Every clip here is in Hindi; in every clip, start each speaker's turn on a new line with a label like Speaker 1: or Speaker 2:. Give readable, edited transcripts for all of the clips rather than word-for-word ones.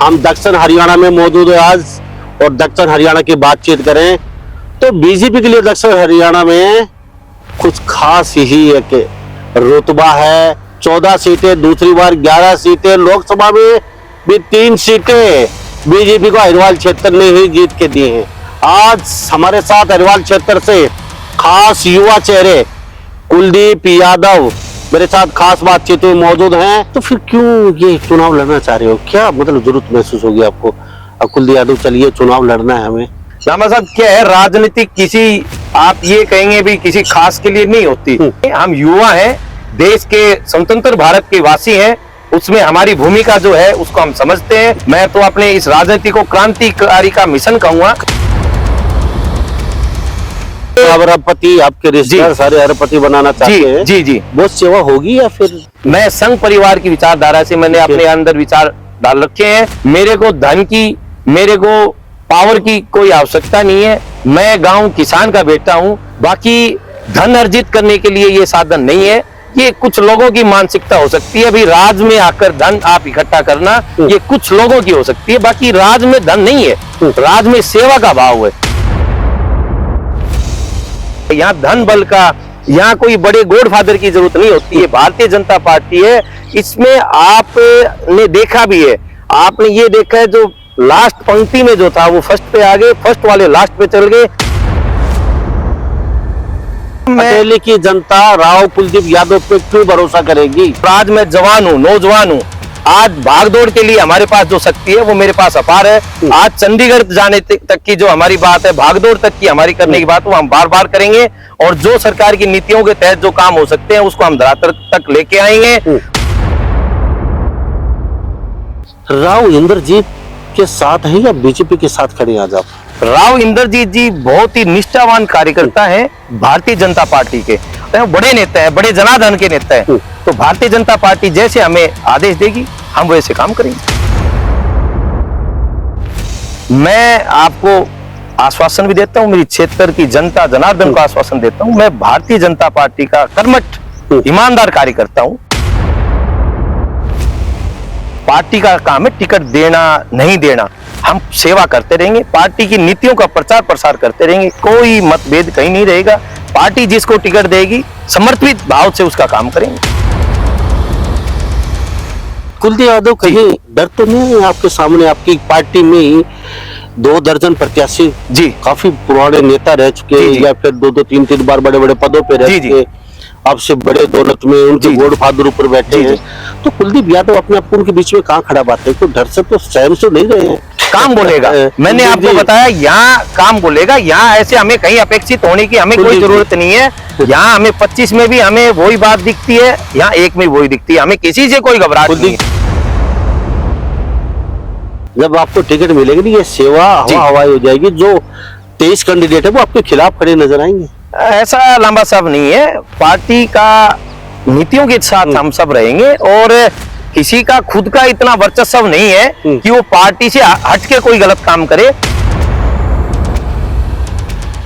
Speaker 1: हम दक्षिण हरियाणा में मौजूद है आज और दक्षिण हरियाणा की बातचीत करें तो बीजेपी के लिए दक्षिण हरियाणा में कुछ खास ही है कि रुतबा है। 14 सीटें, दूसरी बार 11 सीटें, लोकसभा में भी 3 सीटें बीजेपी को हरिवाल क्षेत्र ने ही जीत के दी हैं। आज हमारे साथ हरिवाल क्षेत्र से खास युवा चेहरे कुलदीप यादव मेरे साथ खास बातचीत में मौजूद हैं। तो फिर क्यों ये चुनाव लड़ना चाह रहे हो, क्या मतलब जरूरत महसूस होगी आपको? अब कुलदीप यादव चलिए चुनाव लड़ना है हमें।
Speaker 2: लामा साहब क्या है, राजनीति किसी आप ये कहेंगे भी किसी खास के लिए नहीं होती। हम युवा हैं, देश के स्वतंत्र भारत के वासी हैं, उसमें हमारी भूमिका जो है उसको हम समझते हैं। मैं तो अपने इस राजनीति को क्रांतिकारी का मिशन कहूंगा।
Speaker 1: अरबपति आपके रिश्तेदार सारे अरबपति बनाना चाहते हैं।
Speaker 2: जी जी,
Speaker 1: वो सेवा होगी या फिर?
Speaker 2: मैं संघ परिवार की विचारधारा से मैंने अपने अंदर विचार डाल रखे हैं। मेरे को धन की, मेरे को पावर की कोई आवश्यकता नहीं है। मैं गांव किसान का बेटा हूं। बाकी धन अर्जित करने के लिए ये साधन नहीं है। ये कुछ लोगों की मानसिकता हो सकती है। अभी राज में आकर धन आप इकट्ठा करना ये कुछ लोगों की हो सकती है, बाकी राज में धन नहीं है, राज में सेवा का भाव है। यहाँ धन बल का, यहाँ कोई बड़े गॉडफादर की जरूरत नहीं होती है। भारतीय जनता पार्टी है, इसमें आपने देखा भी है, आपने ये देखा है जो लास्ट पंक्ति में जो था वो फर्स्ट पे आ गए, फर्स्ट वाले लास्ट पे चल गए।
Speaker 1: अकेले की जनता राव कुलदीप यादव पे क्यों भरोसा करेगी?
Speaker 2: आज मैं जवान हूँ, नौजवान हूँ। आज भागदौड़ के लिए हमारे पास जो शक्ति है वो मेरे पास अपार है। आज चंडीगढ़ जाने तक की जो हमारी बात है, भागदौड़ तक की हमारी करने की बात, वो हम बार बार करेंगे और जो सरकार की नीतियों के तहत जो काम हो सकते हैं उसको हम धरातल तक लेके आएंगे।
Speaker 1: राव इंद्रजीत के साथ हैं या बीजेपी के साथ खड़े हैं आज आप?
Speaker 2: राव इंद्रजीत जी बहुत ही निष्ठावान कार्यकर्ता हैं भारतीय जनता पार्टी के, बड़े नेता हैं, बड़े जनार्दन के नेता हैं। तो भारतीय जनता पार्टी जैसे हमें आदेश देगी हम वैसे काम करेंगे। मैं आपको आश्वासन भी देता हूं, मेरी क्षेत्र की जनता जनार्दन को आश्वासन देता हूं, मैं भारतीय जनता पार्टी का कर्मठ ईमानदार कार्यकर्ता हूं। पार्टी का काम है टिकट देना नहीं देना, हम सेवा करते रहेंगे, पार्टी की नीतियों का प्रचार प्रसार करते रहेंगे, कोई मतभेद कहीं नहीं रहेगा। पार्टी जिसको टिकट देगी समर्पित भाव से उसका काम करेंगे।
Speaker 1: कुलदीप यादव कहीं डर तो नहीं है आपके सामने? आपकी पार्टी में 2 दर्जन प्रत्याशी
Speaker 2: जी
Speaker 1: काफी पुराने नेता रह चुके हैं या फिर 2-2, 3-3 बार बड़े बड़े पदों पे रह चुके, आपसे बड़े दौलत में उनके गॉडफादर ऊपर बैठे हैं। तो कुलदीप यादव अपने आप उनके बीच में कहाँ खड़ा बात है? कोई डर से तो सहम से नहीं रहे हैं?
Speaker 2: काम बोलेगा, मैंने आपको बताया यहाँ काम बोलेगा। यहाँ ऐसे हमें कहीं अपेक्षित होने की हमें कोई जरूरत नहीं है। यहाँ हमें 25 में भी हमें वही बात दिखती है, यहाँ 1 में वही दिखती है, हमें किसी से कोई घबराहट नहीं है।
Speaker 1: जब आपको टिकट मिलेगी नहीं, ये सेवा हवाई हो जाएगी। जो 23 कैंडिडेट है वो आपके खिलाफ खड़े नजर आएंगे?
Speaker 2: ऐसा लंबा सब नहीं है। पार्टी का नीतियों के साथ हम सब रहेंगे और किसी का खुद का इतना वर्चस्व नहीं है कि वो पार्टी से हट के कोई गलत काम करे।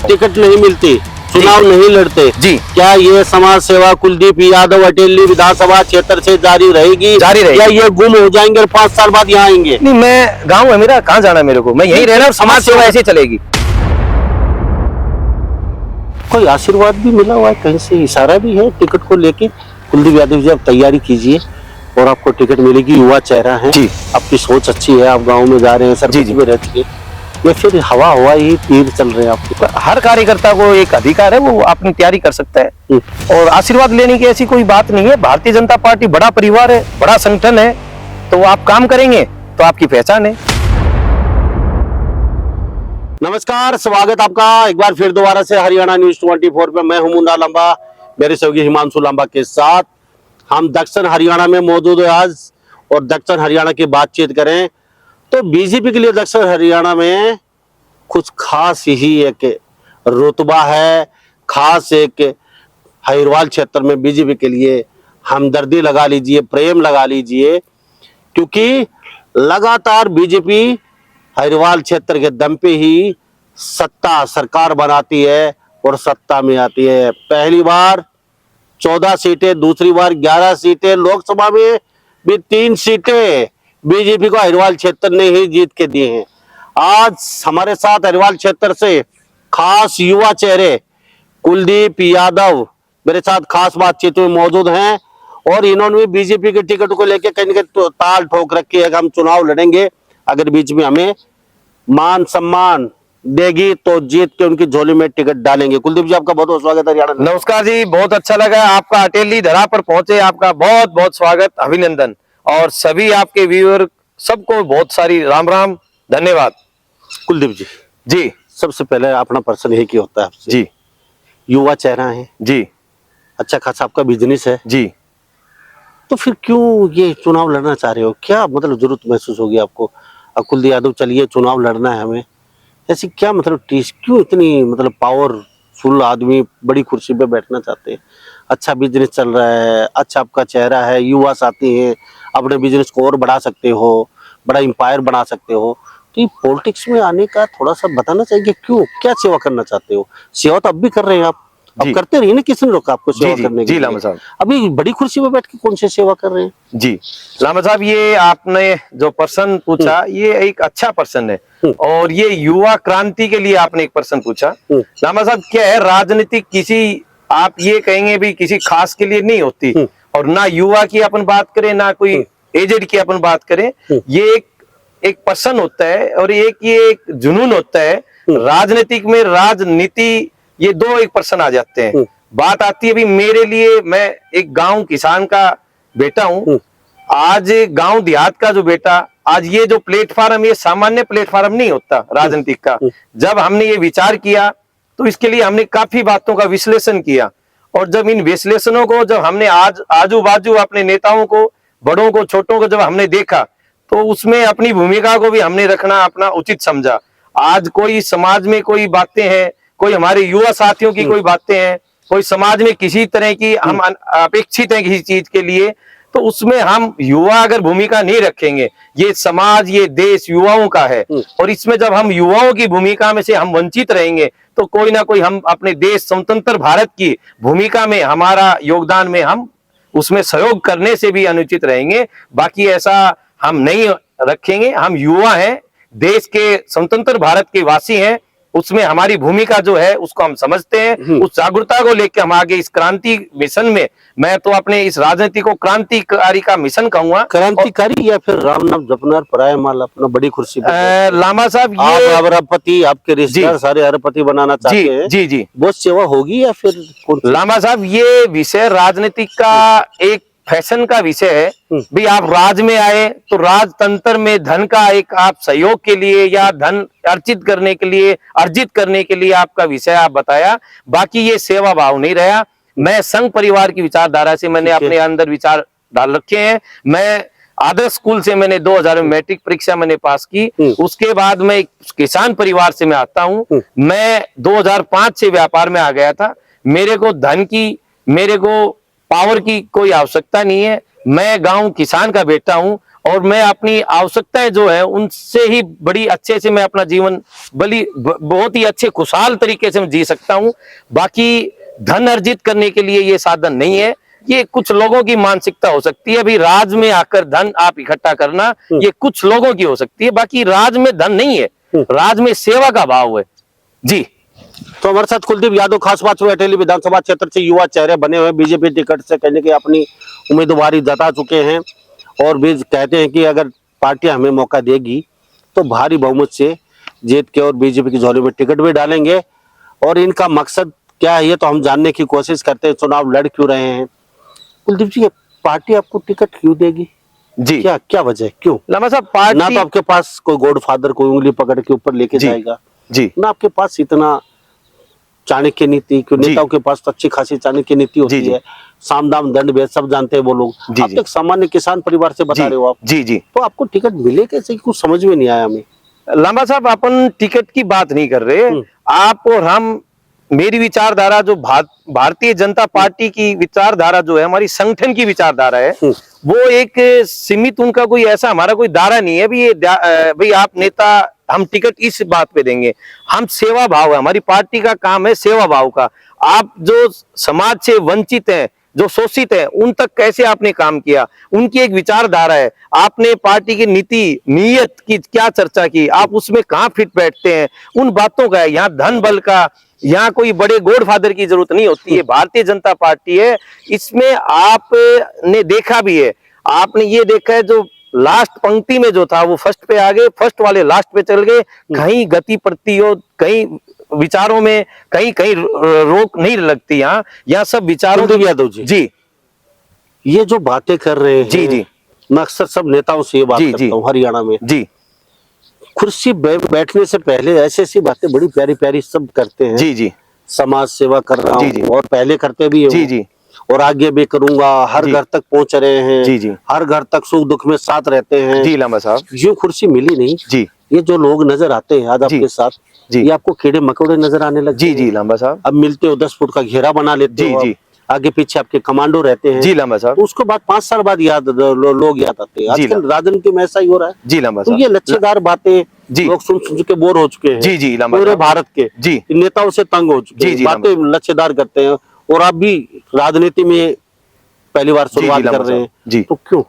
Speaker 1: टिकट नहीं मिलती, चुनाव नहीं लड़ते
Speaker 2: जी,
Speaker 1: क्या ये समाज सेवा कुलदीप यादव अटेली विधानसभा क्षेत्र से जारी रहेगी? या ये गुम हो जाएंगे और 5 साल बाद यहाँ आएंगे?
Speaker 2: नहीं, मैं गाँव है मेरा, कहाँ जाना मेरे को, मैं यहीं रहना और समाज सेवा ऐसे चलेगी।
Speaker 1: कोई आशीर्वाद भी मिला हुआ है कहीं से, इशारा भी है टिकट को लेके? कुलदीप यादव जी आप तैयारी कीजिए और आपको टिकट मिलेगी। युवा चेहरा है जी, आपकी सोच अच्छी है, आप गांव में जा रहे हैं, सरपंच में रह चुके, या फिर हवा ही तीर चल रहे हैं आपके?
Speaker 2: हर कार्यकर्ता को एक अधिकार है, वो अपनी तैयारी कर सकता है और आशीर्वाद लेने की ऐसी कोई बात नहीं है। भारतीय जनता पार्टी बड़ा परिवार है, बड़ा संगठन है, तो आप काम करेंगे तो आपकी पहचान है।
Speaker 1: नमस्कार, स्वागत आपका एक बार फिर दोबारा से हरियाणा न्यूज 24 पे। मैं हूं मुन्ना लंबा, मेरे सहयोगी हिमांशु लंबा के साथ हम दक्षिण हरियाणा में मौजूद है आज और दक्षिण हरियाणा की बातचीत करें तो बीजेपी के लिए दक्षिण हरियाणा में कुछ खास ही है कि रुतबा है, खास एक हरिवाल क्षेत्र में बीजेपी के लिए हमदर्दी लगा लीजिए, प्रेम लगा लीजिए, क्योंकि लगातार बीजेपी हरिवाल क्षेत्र के दम पे ही सत्ता सरकार बनाती है और सत्ता में आती है। पहली बार 14 सीटें, दूसरी बार 11 सीटें, लोकसभा में भी 3 सीटें बीजेपी को हरिवाल क्षेत्र ने ही जीत के दिए हैं। आज हमारे साथ हरिवाल क्षेत्र से खास युवा चेहरे कुलदीप यादव मेरे साथ खास बातचीत में मौजूद हैं और इन्होंने भी बीजेपी के टिकट को लेकर कहीं ना कहीं तो ताल ठोक रखी है कि हम चुनाव लड़ेंगे, अगर बीच में हमें मान सम्मान देगी तो जीत के उनकी झोली में टिकट डालेंगे। कुलदीप जी, आपका बहुत बहुत स्वागत है हरियाणा।
Speaker 2: नमस्कार जी, बहुत अच्छा लगा आपका अटेली धरा पर पहुंचे, आपका बहुत बहुत स्वागत, अभिनंदन। और सभी आपके व्यूअर सबको बहुत सारी राम राम, धन्यवाद।
Speaker 1: कुलदीप जी,
Speaker 2: जी
Speaker 1: सबसे पहले अपना पर्सन एक ही होता है आपसे।
Speaker 2: जी
Speaker 1: युवा चेहरा है,
Speaker 2: जी
Speaker 1: अच्छा खासा आपका बिजनेस है,
Speaker 2: जी।
Speaker 1: तो फिर क्यों ये चुनाव लड़ना चाह रहे हो? क्या मतलब जरूरत महसूस होगी आपको? अब कुलदीप यादव चलिए चुनाव लड़ना है हमें, ऐसी क्या मतलब टीस, क्यों इतनी मतलब पावरफुल आदमी बड़ी कुर्सी पे बैठना चाहते हैं? अच्छा बिजनेस चल रहा है, अच्छा आपका चेहरा है, युवा साथी हैं, अपने बिजनेस को और बढ़ा सकते हो, बड़ा एम्पायर बना सकते हो, तो ये पॉलिटिक्स में आने का थोड़ा सा बताना चाहिए कि क्यों, क्या सेवा करना चाहते हो? सेवा तो अब भी कर रहे हैं आप, अब
Speaker 2: जी।
Speaker 1: करते रहिए ना, किसने रोका आपको सेवा
Speaker 2: जी
Speaker 1: करने के
Speaker 2: जी
Speaker 1: लिए?
Speaker 2: लामा साहब,
Speaker 1: अभी बड़ी कुर्सी पे बैठ के कौन सी सेवा कर रहे हैं?
Speaker 2: जी लामा साहब, ये आपने जो प्रश्न पूछा ये एक अच्छा प्रश्न है और ये युवा क्रांति के लिए आपने एक प्रश्न पूछा। लामा साहब, क्या है, राजनीति किसी, आप ये कहेंगे भी किसी खास के लिए नहीं होती, और ना युवा की अपन बात करें ना कोई एजेड की अपन बात करें, ये एक पर्सन होता है और ये एक जुनून होता है। राजनीतिक में राजनीति, ये दो एक पर्सन आ जाते हैं। बात आती है भी मेरे लिए, मैं एक गांव किसान का बेटा हूं, आज गांव देहात का जो बेटा, आज ये जो प्लेटफार्म, ये सामान्य प्लेटफार्म नहीं होता राजनीतिक का। जब हमने ये विचार किया तो इसके लिए हमने काफी बातों का विश्लेषण किया, और जब इन विश्लेषणों को जब हमने आज आजू बाजू अपने नेताओं को, बड़ों को, छोटों को जब हमने देखा, तो उसमें अपनी भूमिका को भी हमने रखना अपना उचित समझा। आज कोई समाज में कोई बातें हैं, कोई हमारे युवा साथियों की कोई बातें हैं, कोई समाज में किसी तरह की हम अपेक्षित हैं किसी चीज के लिए, तो उसमें हम युवा अगर भूमिका नहीं रखेंगे, ये समाज, ये देश युवाओं का है, और इसमें जब हम युवाओं की भूमिका में से हम वंचित रहेंगे तो कोई ना कोई हम अपने देश स्वतंत्र भारत की भूमिका में, हमारा योगदान में हम उसमें सहयोग करने से भी अनुचित रहेंगे। बाकी ऐसा हम नहीं रखेंगे। हम युवा हैं, देश के स्वतंत्र भारत के वासी हैं, उसमें हमारी भूमिका जो है उसको हम समझते हैं। उस जागरूकता को लेकर हम आगे इस क्रांति मिशन में, मैं तो अपने इस राजनीति को क्रांतिकारी का मिशन कहूंगा।
Speaker 1: क्रांतिकारी या फिर राम नाम जपना और पराया माल अपना बड़ी कुर्सी पे
Speaker 2: लामा साहब,
Speaker 1: आप
Speaker 2: ये
Speaker 1: अरबपति, आपके रिश्तेदार सारे अरबपति बनाना चाहते हैं,
Speaker 2: जी जी,
Speaker 1: वो सेवा होगी या फिर कौन सी?
Speaker 2: लामा साहब, ये विषय राजनीतिक का एक फैशन का विषय है। भी आप राज में आए तो राजतंत्र में धन का एक आप सहयोग के लिए या धन अर्जित करने के लिए आपका विषय आप बताया, बाकी ये सेवा भाव नहीं रहा। मैं संघ परिवार की विचारधारा से मैंने अपने अंदर विचार डाल रखे हैं। मैं आदर्श स्कूल से मैंने 2000 में मैट्रिक परीक्षा मैंने पास की, उसके बाद मैं किसान परिवार से मैं आता हूं। मैं 2005 से व्यापार में आ गया था। मेरे को धन की, मेरे को पावर की कोई आवश्यकता नहीं है। मैं गांव किसान का बेटा हूं और मैं अपनी आवश्यकताएं जो है उनसे ही बड़ी अच्छे से मैं अपना जीवन बहुत ही अच्छे खुशहाल तरीके से मैं जी सकता हूं। बाकी धन अर्जित करने के लिए ये साधन नहीं है। ये कुछ लोगों की मानसिकता हो सकती है, अभी राज में आकर धन आप इकट्ठा करना, ये कुछ लोगों की हो सकती है, बाकी राज में धन नहीं है, राज में सेवा का भाव है। जी,
Speaker 1: तो हमारे साथ कुलदीप यादव खास बात हुई, अटेली विधानसभा क्षेत्र से युवा चेहरे बने हुए, बीजेपी टिकट से कहने की अपनी उम्मीदवारी जता चुके हैं और भी कहते हैं कि अगर पार्टी हमें मौका देगी तो भारी बहुमत से जीत के और बीजेपी की झोली में टिकट भी डालेंगे। और इनका मकसद क्या है ये तो हम जानने की कोशिश करते हैं, चुनाव लड़ क्यों रहे हैं। कुलदीप जी, पार्टी आपको टिकट क्यों देगी?
Speaker 2: जी,
Speaker 1: क्या क्या वजह है, क्यों?
Speaker 2: लामा साहब, पार्टी
Speaker 1: ना तो आपके पास कोई गॉडफादर कोई उंगली पकड़ के ऊपर लेके जाएगा,
Speaker 2: जी,
Speaker 1: ना आपके पास इतना चाणक्य नीति, क्यों नेताओं के पास तो अच्छी खासी चाणक्य नीति होती है, साम दाम दंड भेद सब जानते हैं वो लोग। आप एक सामान्य किसान परिवार से बता रहे हो आप,
Speaker 2: जी जी,
Speaker 1: तो आपको टिकट मिले कैसे, कुछ समझ में नहीं आया हमें।
Speaker 2: लामा साहब, अपन टिकट की बात नहीं कर रहे, आप और हम, मेरी विचारधारा जो भारतीय जनता पार्टी की विचारधारा जो है, हमारी संगठन की विचारधारा है, वो एक सीमित, उनका कोई ऐसा हमारा कोई दायरा नहीं है भी ये भाई आप नेता हम टिकट इस बात पे देंगे। हम सेवा भाव है, हमारी पार्टी का काम है सेवा भाव का। आप जो समाज से वंचित हैं, जो शोषित है उन तक कैसे आपने काम किया, उनकी एक विचारधारा है, आपने पार्टी की नीति नीयत की क्या चर्चा की, आप उसमें कहाँ फिट बैठते हैं, उन बातों का है। यहाँ धन बल का, यहाँ कोई बड़े गॉड फादर की जरूरत नहीं होती है। भारतीय जनता पार्टी है, इसमें आपने देखा भी है, आपने ये देखा है जो लास्ट पंक्ति में जो था वो फर्स्ट पे आ गए, फर्स्ट वाले लास्ट पे चल गए, कहीं गति पड़ती हो, कहीं विचारों में कहीं कहीं रोक नहीं लगती। यहाँ सब विचारों
Speaker 1: कुलदीप यादव जी,
Speaker 2: जी
Speaker 1: ये जो बातें कर रहे हैं,
Speaker 2: जी जी
Speaker 1: मैं अक्सर सब नेताओं से ये बात
Speaker 2: जी,
Speaker 1: करता हूँ हरियाणा में,
Speaker 2: जी
Speaker 1: कुर्सी बैठने से पहले ऐसी ऐसी बातें बड़ी प्यारी प्यारी सब करते हैं।
Speaker 2: जी जी
Speaker 1: समाज सेवा कर रहा
Speaker 2: जी, जी।
Speaker 1: हूँ और पहले करते भी
Speaker 2: जी
Speaker 1: हूँ
Speaker 2: जी
Speaker 1: और आगे भी करूंगा, हर
Speaker 2: जी।
Speaker 1: घर तक पहुंच रहे हैं,
Speaker 2: जी, जी।
Speaker 1: हर घर तक सुख दुख में साथ रहते हैं।
Speaker 2: जी लांबा साहब,
Speaker 1: यूं कुर्सी मिली नहीं।
Speaker 2: जी
Speaker 1: ये जो लोग नजर आते हैं आज
Speaker 2: जी,
Speaker 1: आपके साथ,
Speaker 2: जी।
Speaker 1: ये आपको कीड़े मकोड़े नजर आने लगते
Speaker 2: जी
Speaker 1: हैं।
Speaker 2: जी लांबा साहब,
Speaker 1: अब मिलते हो 10 फुट का घेरा बना लेते
Speaker 2: जी,
Speaker 1: हो,
Speaker 2: जी।
Speaker 1: आगे पीछे आपके कमांडो रहते हैं।
Speaker 2: जी लांबा साहब,
Speaker 1: तो उसके बाद 5 साल बाद लोग याद आते हैं।
Speaker 2: जी,
Speaker 1: आजकल राजनीति में ऐसा ही हो रहा है।
Speaker 2: जी लांबा
Speaker 1: तो
Speaker 2: साहब,
Speaker 1: ये लच्छेदार बातें
Speaker 2: जी।
Speaker 1: लोग सुन सुन के बोर हो चुके हैं।
Speaker 2: जी, जी, लंबा
Speaker 1: पूरे
Speaker 2: साहब।
Speaker 1: भारत के
Speaker 2: जी।
Speaker 1: नेताओं से तंग हो चुके
Speaker 2: जी,
Speaker 1: हैं,
Speaker 2: जी,
Speaker 1: बातें लच्छेदार करते हैं। और आप भी राजनीति में पहली बार शुरुआत
Speaker 2: जी,
Speaker 1: कर
Speaker 2: लंबा
Speaker 1: रहे हैं,
Speaker 2: साहब। जी।
Speaker 1: तो क्यों?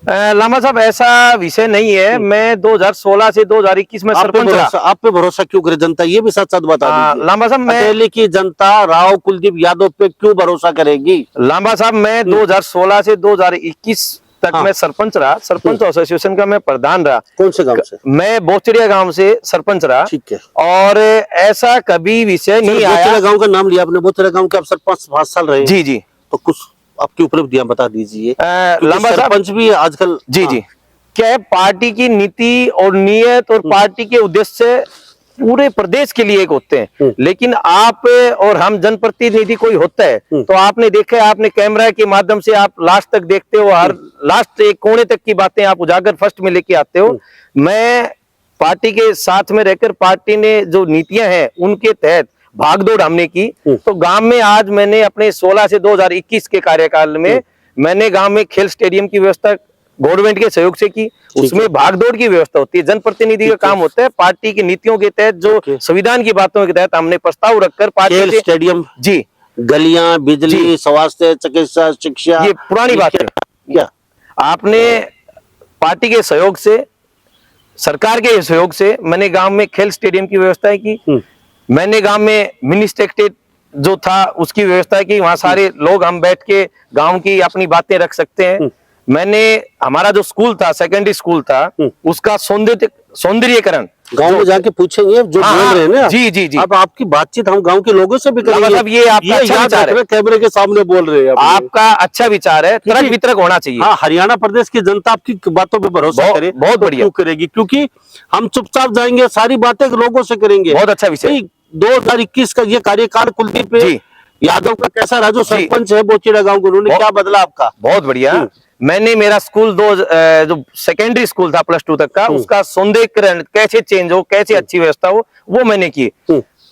Speaker 2: लांबा साहब ऐसा विषय नहीं है, मैं 2016 से 2021 में सरपंच रहा।
Speaker 1: आप पे भरोसा क्यों करे जनता, ये भी सच सच बता दीजिए।
Speaker 2: लांबा साहब मैं
Speaker 1: अकेले की जनता राव कुलदीप यादव पे क्यों भरोसा करेगी?
Speaker 2: लांबा साहब मैं 2016 से 2021 तक
Speaker 1: हाँ।
Speaker 2: मैं सरपंच रहा, सरपंच एसोसिएशन का मैं प्रधान रहा।
Speaker 1: कौन से गांव से?
Speaker 2: मैं बोचड़िया गांव से सरपंच रहा।
Speaker 1: ठीक है।
Speaker 2: और ऐसा कभी विषय नहीं आया।
Speaker 1: बोचरा गांव का नाम लिया आपने, बोचरा गांव के आप सरपंच 5 साल रहे हैं।
Speaker 2: जी जी,
Speaker 1: तो कुछ आपकी उपलब्धियां बता दीजिए।
Speaker 2: लांबा साहब,
Speaker 1: सरपंच भी आजकल,
Speaker 2: जी जी, क्या है, पार्टी की नीति और नियत और पार्टी के उद्देश्य पूरे प्रदेश के लिए एक होते हैं, लेकिन आप और हम जनप्रतिनिधि कोई होता है तो आपने देखा है, आपने कैमरा के माध्यम से आप लास्ट तक देखते हो, हर लास्ट एक कोने तक की बातें आप उजागर फर्स्ट में लेके आते हो। मैं पार्टी के साथ में रहकर पार्टी ने जो नीतियां हैं उनके तहत भागदौड़ हमने की। तो गांव में आज मैंने अपने 16 से 2021 के कार्यकाल में मैंने गांव में खेल स्टेडियम की व्यवस्था गवर्नमेंट के सहयोग से की। उसमें भागदौड़ की व्यवस्था होती है, जनप्रतिनिधि का काम होता है। पार्टी की नीतियों के तहत जो संविधान की बातों के तहत हमने प्रस्ताव रखकर पार्टी
Speaker 1: खेल स्टेडियम,
Speaker 2: जी,
Speaker 1: गलियां, बिजली, स्वास्थ्य, चिकित्सा, शिक्षा,
Speaker 2: ये पुरानी बात है।
Speaker 1: क्या
Speaker 2: आपने पार्टी के सहयोग से, सरकार के सहयोग से मैंने गांव में खेल स्टेडियम की व्यवस्था की। मैंने गांव में मिनी सेक्रेटरीट जो था उसकी व्यवस्था की, वहां सारे लोग हम बैठ के गांव की अपनी बातें रख सकते हैं। मैंने हमारा जो स्कूल था, सेकेंडरी स्कूल था, उसका सौंदर्यीकरण
Speaker 1: गांव में जाके पूछेंगे जो बोल रहे हैं ना।
Speaker 2: जी जी जी,
Speaker 1: अब आपकी बातचीत हम गांव के लोगों से भी करेंगे।
Speaker 2: अब ये आपका अच्छा
Speaker 1: याद
Speaker 2: विचार है,
Speaker 1: रखना, कैमरे के सामने बोल रहे हैं
Speaker 2: आपका अच्छा विचार है, तर्क वितर्क होना चाहिए।
Speaker 1: हाँ, हरियाणा प्रदेश की जनता आपकी बातों पे भरोसा करे,
Speaker 2: बहुत
Speaker 1: तो
Speaker 2: बढ़िया।
Speaker 1: क्यों करेगी? क्योंकि हम चुपचाप जाएंगे, सारी बातें लोगों से करेंगे।
Speaker 2: बहुत अच्छा विषय।
Speaker 1: 2021 का ये कार्यकाल कुलदीप यादव का कैसा रहा? जो सरपंच है बोचेड़ा गांव, उन्होंने क्या बदला आपका?
Speaker 2: बहुत बढ़िया। मैंने मेरा स्कूल जो सेकेंडरी स्कूल था +2 तक का, उसका सौंदर्यीकरण कैसे चेंज हो, कैसे अच्छी व्यवस्था हो, वो मैंने की।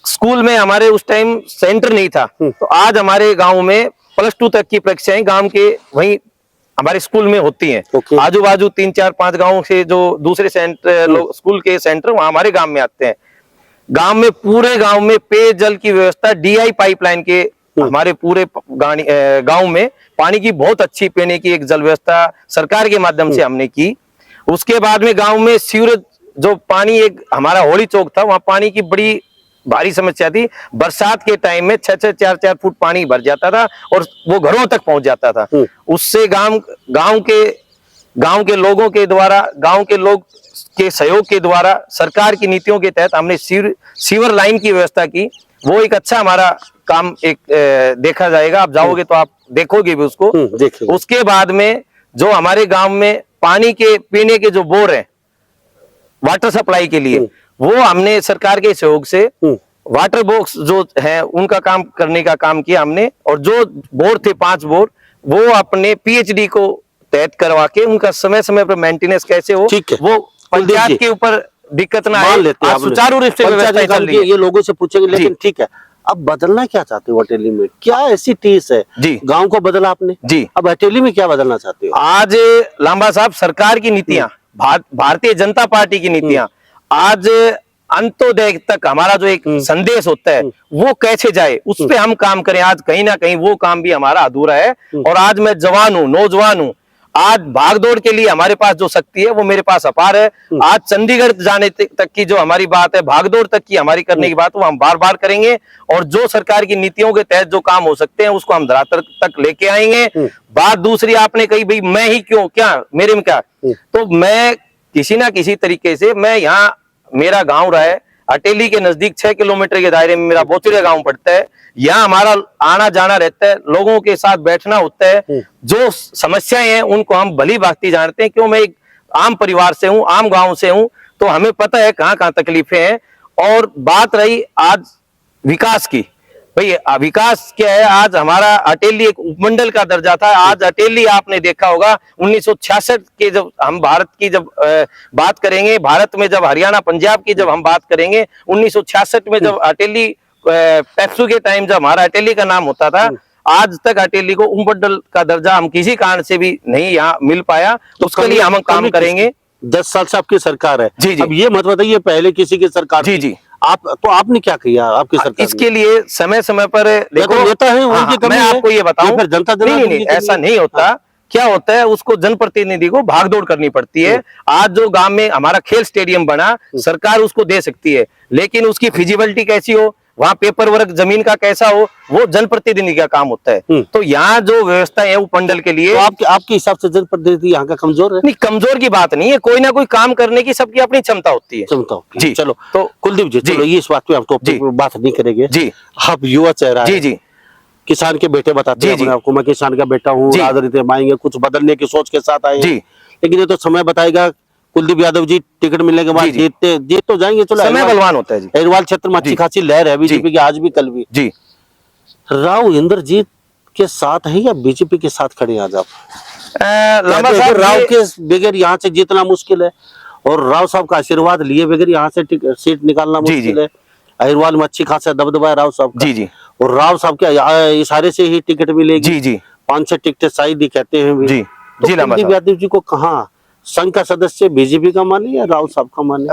Speaker 2: स्कूल में हमारे उस टाइम सेंटर नहीं था, तो आज हमारे गांव में +2 तक की परीक्षाएं गांव के वहीं हमारे स्कूल में होती हैं। आजू बाजू 3 4 5 गांव से जो दूसरे सेंटर स्कूल के सेंटर वहां हमारे गांव में आते हैं। गांव में पूरे गांव में पेयजल की व्यवस्था DI पाइपलाइन के, हमारे पूरे गांव में पानी की बहुत अच्छी पीने की एक जल व्यवस्था सरकार के माध्यम से हमने की। उसके बाद में गांव में सीवरेज जो पानी, एक हमारा होली चौक था, वहां पानी की बड़ी भारी समस्या थी। बरसात के टाइम में 6-6 4-4 फुट पानी भर जाता था और वो घरों तक पहुंच जाता था। उससे गांव के लोगों के द्वारा, गांव के लोग के सहयोग के द्वारा, सरकार की नीतियों के तहत हमने सीवर लाइन की व्यवस्था की। वो एक अच्छा हमारा काम एक देखा जाएगा, आप जाओगे तो आप देखोगे भी उसको। उसके बाद में जो हमारे गांव में पानी के पीने के जो बोर है वाटर सप्लाई के लिए, वो हमने सरकार के सहयोग से वाटर बॉक्स जो है उनका काम करने का काम किया हमने। और जो बोर थे 5 बोर, वो अपने PhD को तहत करवा के उनका समय समय पर मेंटेनेंस कैसे हो, वो पंचायत के ऊपर दिक्कत ना आए, सुचारू रूप से व्यवस्था चल रही है।
Speaker 1: ये लोगों से पूछेंगे, लेकिन ठीक है, अब बदलना क्या चाहते हो अटेली में? क्या ऐसी टीस है? गांव को बदला आपने जी, अब अटेली में क्या बदलना चाहते हो?
Speaker 2: आज लांबा साहब, सरकार की नीतियां, भारतीय जनता पार्टी की नीतियां, आज अंत्योदय तक हमारा जो एक संदेश होता है वो कैसे जाए, उस पे हम काम करें। आज कहीं ना कहीं वो काम भी हमारा अधूरा है। और आज मैं जवान हूँ, नौजवान हूँ, आज भागदौड़ के लिए हमारे पास जो शक्ति है वो मेरे पास अपार है। आज चंडीगढ़ जाने तक की जो हमारी बात है, भागदौड़ तक की हमारी करने की बात, वो हम बार बार करेंगे। और जो सरकार की नीतियों के तहत जो काम हो सकते हैं उसको हम धरातल तक लेके आएंगे। बात दूसरी आपने कही भाई मैं ही क्यों, क्या मेरे में क्या, तो मैं किसी ना किसी तरीके से, मैं यहाँ मेरा गांव रहा है अटेली के नजदीक 6 किलोमीटर के दायरे में मेरा बोचुरिया गांव पड़ता है। यहाँ हमारा आना जाना रहता है, लोगों के साथ बैठना होता है, जो समस्याएं हैं उनको हम भली भांति जानते हैं। क्यों, मैं एक आम परिवार से हूँ, आम गांव से हूँ, तो हमें पता है कहाँ कहाँ तकलीफें हैं। और बात रही आज विकास की, भाई विकास क्या है, आज हमारा अटेली एक उपमंडल का दर्जा था। आज अटेली आपने देखा होगा 1966 के जब हम भारत की जब बात करेंगे, भारत में जब हरियाणा पंजाब की जब हम बात करेंगे, 1966 में जब अटेली पेप्सू के टाइम जब हमारा अटेली का नाम होता था, आज तक अटेली को उपमंडल का दर्जा हम किसी कारण से भी नहीं यहाँ मिल पाया। तो उसके लिए हम काम करेंगे।
Speaker 1: 10 साल से आपकी सरकार है।
Speaker 2: जी जी।
Speaker 1: अब ये मत बताइए पहले किसी की सरकार
Speaker 2: जी
Speaker 1: थी।
Speaker 2: जी।
Speaker 1: आपने क्या किया आपकी सरकार
Speaker 2: इसके लिए समय समय पर देखो
Speaker 1: नेता है, उनकी कमी
Speaker 2: मैं
Speaker 1: है,
Speaker 2: आपको ये बताऊं,
Speaker 1: या फिर जनता
Speaker 2: नहीं,
Speaker 1: जनार्दन
Speaker 2: नहीं,
Speaker 1: की कमी
Speaker 2: ऐसा
Speaker 1: है?
Speaker 2: नहीं होता। क्या होता है, उसको जनप्रतिनिधि को भागदौड़ करनी पड़ती है। आज जो गांव में हमारा खेल स्टेडियम बना, सरकार उसको दे सकती है, लेकिन उसकी फिजिबिलिटी कैसी हो, वहां पेपर वर्क जमीन का कैसा हो, वो जनप्रतिनिधि का काम होता है। तो यहाँ जो व्यवस्था है उपमंडल के लिए,
Speaker 1: तो आपके हिसाब से जनप्रतिनिधि यहाँ का कमजोर है?
Speaker 2: नहीं, कमजोर की बात नहीं है, कोई ना कोई काम करने की सबकी अपनी क्षमता होती है।
Speaker 1: क्षमता होती है।
Speaker 2: जी।
Speaker 1: चलो
Speaker 2: तो
Speaker 1: कुलदीप जी, चलो ये इस बात पे हम टॉपिक पे बात नहीं करेंगे।
Speaker 2: जी।
Speaker 1: आप युवा चेहरा
Speaker 2: जी
Speaker 1: है,
Speaker 2: जी
Speaker 1: किसान के बेटे बताते हैं
Speaker 2: जी,
Speaker 1: अपने आपको, मैं किसान का बेटा हूँ,
Speaker 2: जी।
Speaker 1: राजनीति में आएंगे, कुछ बदलने की सोच के साथ आए
Speaker 2: जी।
Speaker 1: हैं। लेकिन ये तो समय बताएगा। कुलदीप यादव जी टिकट मिलने के बाद
Speaker 2: जी, जी।
Speaker 1: जीत तो जाएंगे। चलो
Speaker 2: समय बलवान होता है जी।
Speaker 1: अहिरवाल क्षेत्र में अच्छी
Speaker 2: जी।
Speaker 1: खासी लहर है बीजेपी की, आज भी कल भी।
Speaker 2: जी।
Speaker 1: राव इंद्रजीत के साथ है या बीजेपी के साथ खड़े हैं आज आप?
Speaker 2: लंबा
Speaker 1: कहते हैं
Speaker 2: साहब,
Speaker 1: कि राव
Speaker 2: ये-
Speaker 1: के बगैर यहाँ से जीतना मुश्किल है, और राव साहब का आशीर्वाद लिए बगैर यहाँ से सीट निकालना
Speaker 2: जी,
Speaker 1: मुश्किल
Speaker 2: जी।
Speaker 1: है। अहिरवाल में अच्छी खासा दबदबा है राव साहब का।
Speaker 2: जी जी
Speaker 1: और राव साहब के इशारे से ही टिकट मिलेगी।
Speaker 2: जी जी
Speaker 1: 5-6 टिकटें शायद ही कहते हैं भी।
Speaker 2: जी
Speaker 1: तो
Speaker 2: जी लंबा
Speaker 1: कुलदीप
Speaker 2: साहब,
Speaker 1: यादव जी को कहाँ संघ का सदस्य बीजेपी का माने या राव साहब का माने?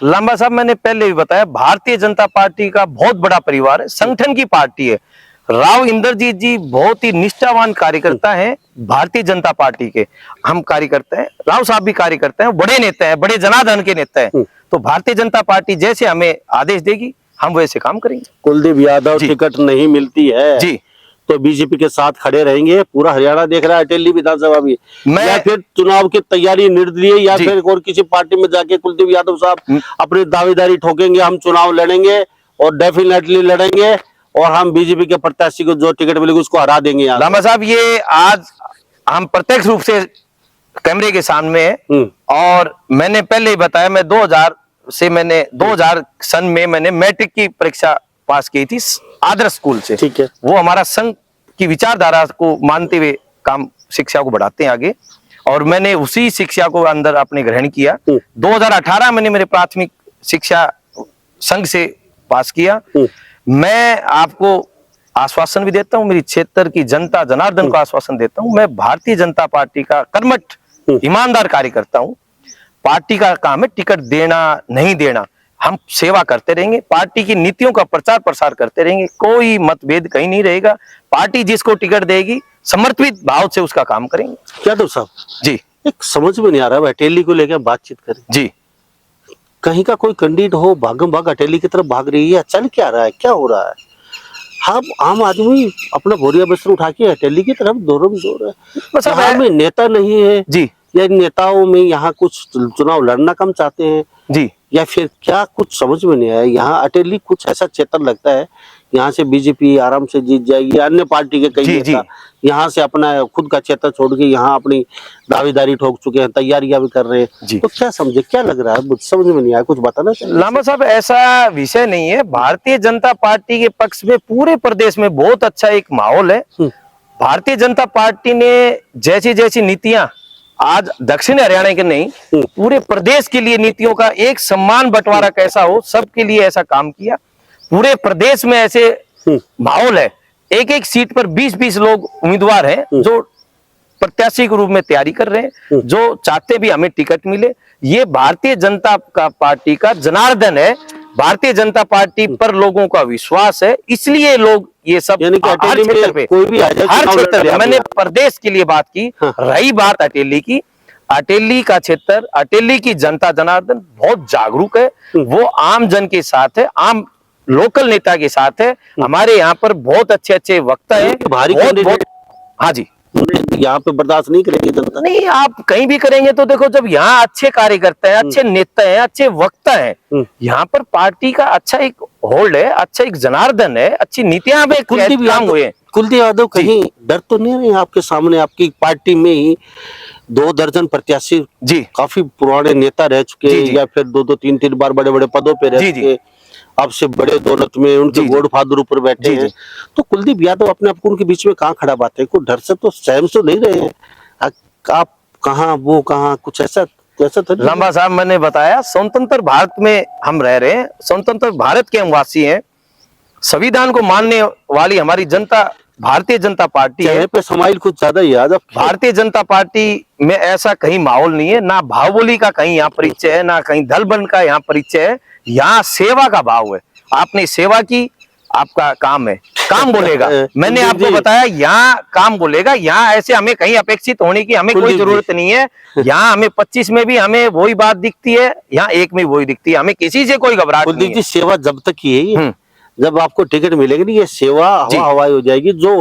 Speaker 2: लंबा साहब, मैंने पहले भी बताया, भारतीय जनता पार्टी का बहुत बड़ा परिवार है, संगठन की पार्टी है। राव इंद्रजीत जी बहुत ही निष्ठावान कार्यकर्ता हैं भारतीय जनता पार्टी के। हम कार्यकर्ता हैं, राव साहब भी कार्यकर्ता हैं, बड़े नेता हैं, बड़े जनार्दन के नेता हैं। तो भारतीय जनता पार्टी जैसे हमें आदेश देगी हम वैसे काम करेंगे।
Speaker 1: कुलदीप यादव
Speaker 2: जी।
Speaker 1: टिकट नहीं मिलती है
Speaker 2: जी।
Speaker 1: तो बीजेपी के साथ खड़े रहेंगे। पूरा हरियाणा देख रहा है, अटेली विधानसभा भी।
Speaker 2: मैं-
Speaker 1: या फिर चुनाव की तैयारी निर्दलीय या
Speaker 2: जी।
Speaker 1: फिर और किसी पार्टी में जाके कुलदीप यादव साहब अपनी दावेदारी ठोकेंगे, हम चुनाव लड़ेंगे और डेफिनेटली लड़ेंगे, और हम बीजेपी के प्रत्याशी को जो टिकट मिलेगी उसको हरा देंगे यहाँ।
Speaker 2: लामा साहब, ये आज हम प्रत्यक्ष रूप से कैमरे के सामने है। और मैंने पहले ही बताया, मैं 2000 सन में मैंने मैट्रिक की परीक्षा पास की थी आदर्श स्कूल से।
Speaker 1: ठीक है।
Speaker 2: वो हमारा संघ की विचारधारा को मानते हुए काम शिक्षा को बढ़ाते हैं आगे, और मैंने उसी शिक्षा को अंदर अपने ग्रहण किया। 2018 मैंने मेरे प्राथमिक शिक्षा संघ से पास किया। मैं आपको आश्वासन भी देता हूं, मेरी क्षेत्र की जनता जनार्दन को आश्वासन देता हूं, मैं भारतीय जनता पार्टी का कर्मठ ईमानदार कार्यकर्ता हूं। पार्टी का काम है टिकट देना नहीं देना, हम सेवा करते रहेंगे, पार्टी की नीतियों का प्रचार प्रसार करते रहेंगे, कोई मतभेद कहीं नहीं रहेगा। पार्टी जिसको टिकट देगी समर्पित भाव से उसका काम करेंगे।
Speaker 1: यादव साहब
Speaker 2: जी
Speaker 1: एक समझ में नहीं आ रहा है, अटेली को लेकर बातचीत करें।
Speaker 2: जी
Speaker 1: कहीं का कोई कैंडिडेट हो भागम भाग अटेली की तरफ भाग रही है, चल क्या रहा है, क्या हो रहा है? हम आम आदमी अपना बोरिया बिस्तर उठा के अटेली की तरफ दौड़ है।
Speaker 2: बस अब
Speaker 1: यहाँ में नेता नहीं है
Speaker 2: जी
Speaker 1: या नेताओं में यहाँ कुछ चुनाव लड़ना कम चाहते हैं,
Speaker 2: जी
Speaker 1: या फिर क्या, कुछ समझ में नहीं आया। यहाँ अटेली कुछ ऐसा क्षेत्र लगता है यहाँ से बीजेपी आराम से जीत जाएगी, अन्य पार्टी के कई
Speaker 2: जी,
Speaker 1: नेता यहाँ से अपना खुद का क्षेत्र छोड़ के यहाँ अपनी दावेदारी ठोक चुके हैं, तैयारियां भी कर रहे हैं।
Speaker 2: जी।
Speaker 1: तो क्या समझे, क्या लग रहा है, मुझे समझ में नहीं आया, कुछ बताना चाहिए।
Speaker 2: लामा साहब, ऐसा विषय नहीं है। भारतीय जनता पार्टी के पक्ष में पूरे प्रदेश में बहुत अच्छा एक माहौल है। भारतीय जनता पार्टी ने जैसी जैसी नीतियां आज दक्षिण हरियाणा के नहीं पूरे प्रदेश के लिए नीतियों का एक समान बंटवारा कैसा हो, सबके लिए ऐसा काम किया। पूरे प्रदेश में ऐसे माहौल है, एक एक सीट पर 20-20 लोग उम्मीदवार हैं जो प्रत्याशी के रूप में तैयारी कर रहे हैं, जो चाहते भी हमें टिकट मिले। ये भारतीय जनता का पार्टी का जनार्दन है भारतीय जनता पार्टी पर लोगों का विश्वास है, इसलिए लोग ये सब
Speaker 1: यानी कि
Speaker 2: हर
Speaker 1: अटेली में
Speaker 2: क्षेत्र पे,
Speaker 1: कोई भी आ जाए,
Speaker 2: हर
Speaker 1: चुनाव
Speaker 2: क्षेत्र
Speaker 1: लड़े
Speaker 2: पे,
Speaker 1: आप
Speaker 2: मैंने
Speaker 1: यहाँ।
Speaker 2: प्रदेश के लिए बात की।
Speaker 1: हाँ।
Speaker 2: रही बात अटेली की, अटेली का क्षेत्र, अटेली की जनता जनार्दन बहुत जागरूक है, वो आम जन के साथ है, आम लोकल नेता के साथ है। हमारे यहाँ पर बहुत अच्छे अच्छे वक्ता है,
Speaker 1: भारी
Speaker 2: बहुत
Speaker 1: कैंडिडेट
Speaker 2: हाँ जी।
Speaker 1: यहाँ पे बर्दाश्त नहीं करेगी जनता।
Speaker 2: नहीं, आप कहीं भी करेंगे तो देखो, जब यहाँ अच्छे कार्यकर्ता है, अच्छे नेता है, अच्छे वक्ता है, यहाँ पर पार्टी का अच्छा एक होल्ड है, अच्छा एक जनार्दन है, अच्छी नीतियां पे काम हुए।
Speaker 1: कुलदीप यादव कहीं डर तो नहीं रहे आपके सामने? आपकी पार्टी में ही 2 दर्जन प्रत्याशी
Speaker 2: जी
Speaker 1: काफी पुराने नेता रह चुके
Speaker 2: जी, जी।
Speaker 1: या फिर 2-2 3-3 बार बड़े बड़े पदों पे रह
Speaker 2: जी, जी।
Speaker 1: चुके, आपसे बड़े दौलत में उनके
Speaker 2: जी, जी।
Speaker 1: गॉड फादर ऊपर बैठे
Speaker 2: जी,
Speaker 1: हैं,
Speaker 2: जी।
Speaker 1: तो कुलदीप यादव अपने आप को उनके बीच में कहाँ खड़ा पाते हैं? कोई डर से तो सहम तो नहीं रहे हैं? आप कहाँ वो कहाँ, कुछ ऐसा ऐसा तो नहीं?
Speaker 2: लंबा साहब, मैंने बताया स्वतंत्र भारत में हम रह रहे हैं, स्वतंत्र भारत के हम वासी हैं, संविधान को मानने वाली हमारी जनता भारतीय जनता पार्टी है।
Speaker 1: चेहरे पे स्माइल कुछ ज्यादा ही याद आपके।
Speaker 2: भारतीय जनता पार्टी में ऐसा कहीं माहौल नहीं है, ना भावोली का कहीं यहाँ परिचय है, ना कहीं दल बंद का यहाँ परिचय है। यहाँ सेवा का भाव है, आपने सेवा की, आपका काम है, काम बोलेगा। मैंने
Speaker 1: कुलदीप
Speaker 2: आपको
Speaker 1: जी।
Speaker 2: बताया, यहाँ काम बोलेगा। यहाँ ऐसे हमें कहीं अपेक्षित होने की हमें कोई
Speaker 1: कुलदीप जी।
Speaker 2: जरूरत नहीं है। यहाँ हमें 25 में भी हमें वही बात दिखती है, यहाँ 1 में वही दिखती है, हमें किसी से कोई घबराहट नहीं
Speaker 1: कुलदीप
Speaker 2: है।
Speaker 1: जी, सेवा जब तक ही है ये, जब आपको टिकट मिलेगी नहीं, ये सेवा
Speaker 2: जी।
Speaker 1: हवा हवाई हो जाएगी। जो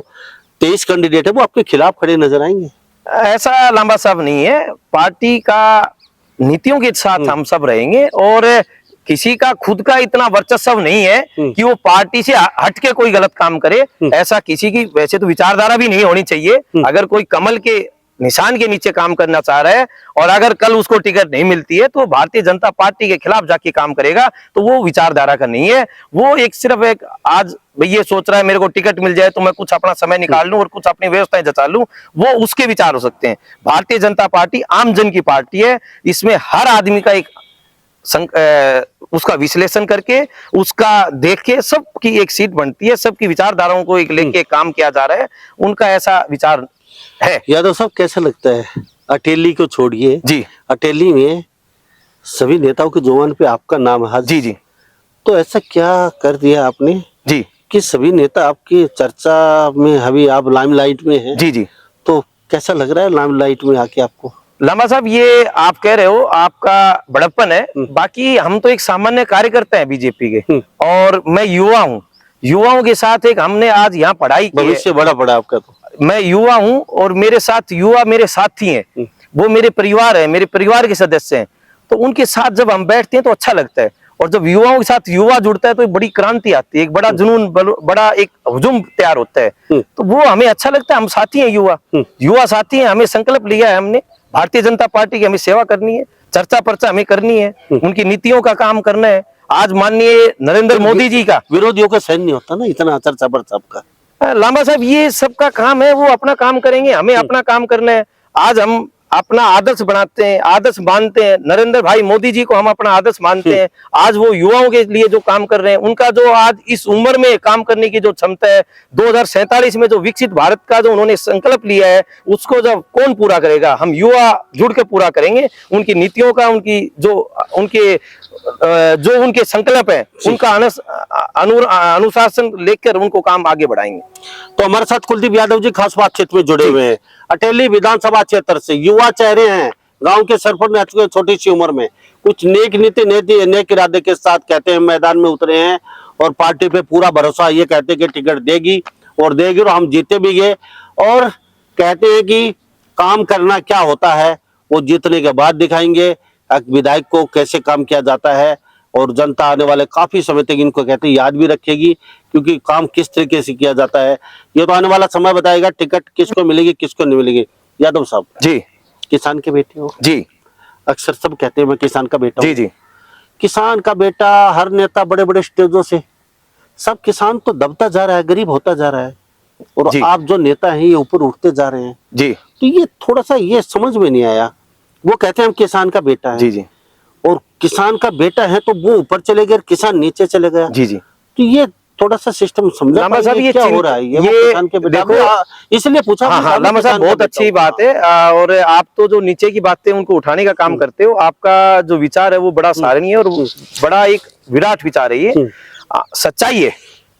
Speaker 1: 23 कैंडिडेट है वो आपके खिलाफ खड़े नजर आएंगे।
Speaker 2: ऐसा लंबा साहब नहीं है, पार्टी का नीतियों के साथ हम सब रहेंगे, और किसी का खुद का इतना वर्चस्व नहीं है कि वो पार्टी से हट के कोई गलत काम करे। ऐसा किसी की वैसे तो विचारधारा भी नहीं होनी चाहिए। अगर कोई कमल के निशान के नीचे काम करना चाह रहा है और अगर कल उसको टिकट नहीं मिलती है तो वो भारतीय जनता पार्टी के खिलाफ जाके काम करेगा, तो वो विचारधारा का नहीं है। वो एक सिर्फ एक आज भाई ये सोच रहा है मेरे को टिकट मिल जाए तो मैं कुछ अपना समय निकाल लूं और कुछ अपनी व्यवस्थाएं जचा लूं, वो उसके विचार हो सकते हैं। भारतीय जनता पार्टी आम जन की पार्टी है, इसमें हर आदमी का एक उसका विश्लेषण करके, उसका देख के सबकी एक सीट बनती है, सबकी विचारधाराओं को एक लेके काम किया जा रहा है। उनका ऐसा विचार है।
Speaker 1: यादव साहब, कैसा लगता है? अटेली को छोड़िए
Speaker 2: जी,
Speaker 1: अटेली में सभी नेताओं के जुबान पे आपका नाम है।
Speaker 2: जी, जी,
Speaker 1: तो ऐसा क्या कर दिया आपने
Speaker 2: जी,
Speaker 1: कि सभी नेता आपकी चर्चा में, अभी आप लाइमलाइट में हैं?
Speaker 2: जी, जी।
Speaker 1: तो कैसा लग रहा है लाइमलाइट में आके आपको?
Speaker 2: लामा साहब, ये आप कह रहे हो, आपका बड़प्पन है। बाकी हम तो एक सामान्य कार्यकर्ता हैं बीजेपी के, और मैं युवा हूँ। युवाओं के साथ एक हमने आज यहाँ पढ़ाई की है।
Speaker 1: भविष्य बड़ा पड़ा आपका तो।
Speaker 2: मैं युवा हूँ और मेरे साथ युवा मेरे साथी हैं, वो मेरे परिवार है, मेरे परिवार के सदस्य हैं। तो उनके साथ जब हम बैठते हैं तो अच्छा लगता है, और जब युवाओं के साथ युवा जुड़ता है तो एक बड़ी क्रांति आती है, एक बड़ा जुनून, बड़ा एक हुजूम तैयार होता है। तो वो हमें अच्छा लगता है। हम साथी हैं, युवा साथी हैं। हमें संकल्प लिया है हमने, भारतीय जनता पार्टी की हमें सेवा करनी है, चर्चा पर्चा हमें करनी है, उनकी नीतियों का काम करना है। आज माननीय नरेंद्र मोदी जी का,
Speaker 1: विरोधियों का सहन नहीं होता ना इतना चर्चा पर्चा आपका।
Speaker 2: लांबा साहब, ये सबका काम है, वो अपना काम करेंगे, हमें अपना काम करना है। आज हम अपना आदर्श बनाते हैं, आदर्श मानते हैं, नरेंद्र भाई मोदी जी को हम अपना आदर्श मानते हैं। आज वो युवाओं के लिए जो काम कर रहे हैं, उनका जो आज इस उम्र में काम करने की जो क्षमता है, 2047 में जो विकसित भारत का जो उन्होंने संकल्प लिया है, उसको जब कौन पूरा करेगा? हम युवा जुड़ के पूरा करेंगे। उनकी नीतियों का, उनकी जो उनके संकल्प है, उनका अनुशासन लेकर उनको काम आगे बढ़ाएंगे।
Speaker 1: तो हमारे साथ कुलदीप यादव जी खास बातचीत में जुड़े हुए हैं। अटेली विधानसभा क्षेत्र से युवा चेहरे हैं, गांव के सरपंच रह चुके छोटी सी उम्र में, कुछ नेक नीति नेक इरादे के साथ कहते हैं मैदान में उतरे हैं और पार्टी पे पूरा भरोसा, ये कहते हैं कि टिकट देगी और हम जीते भी गए, और कहते हैं कि काम करना क्या होता है वो जीतने के बाद दिखाएंगे, विधायक को कैसे काम किया जाता है, और जनता आने वाले काफी समय तक इनको कहते हैं याद भी रखेगी, क्योंकि काम किस तरीके से किया जाता है ये तो आने वाला समय बताएगा। टिकट किसको मिलेगी किसको नहीं मिलेगी। यादव साहब
Speaker 2: जी,
Speaker 1: किसान के बेटे हो
Speaker 2: जी,
Speaker 1: अक्सर सब कहते हैं मैं किसान का बेटा
Speaker 2: जी,
Speaker 1: हूं।
Speaker 2: जी,
Speaker 1: किसान का बेटा, हर नेता बड़े बड़े स्टेजों से, सब किसान तो दबता जा रहा है, गरीब होता जा रहा है, और
Speaker 2: जी।
Speaker 1: आप जो नेता हैं ये ऊपर उठते जा रहे हैं।
Speaker 2: जी,
Speaker 1: तो ये थोड़ा सा ये समझ में नहीं आया। वो कहते हैं हम किसान का बेटा है,
Speaker 2: जी, जी,
Speaker 1: और किसान का बेटा है तो वो ऊपर चले गए, किसान नीचे चले गया।
Speaker 2: जी, जी।
Speaker 1: तो ये थोड़ा सा सिस्टम समझा
Speaker 2: लांबा साहब,
Speaker 1: पाएंगे
Speaker 2: ये
Speaker 1: क्या हो
Speaker 2: चिंत-
Speaker 1: रहा है
Speaker 2: ये
Speaker 1: वो किसान के बेटा
Speaker 2: देखो-
Speaker 1: को, इसलिए पूछा।
Speaker 2: हाँ
Speaker 1: कि
Speaker 2: हाँ
Speaker 1: हम
Speaker 2: लामा साहब,
Speaker 1: किसान का
Speaker 2: बहुत
Speaker 1: बेटा
Speaker 2: अच्छी
Speaker 1: हूँ।
Speaker 2: बात है। और आप तो जो नीचे की बातें उनको उठाने का काम करते हो, आपका जो विचार है वो बड़ा सराहनीय है और बड़ा एक विराट विचार है ये। सच्चाई है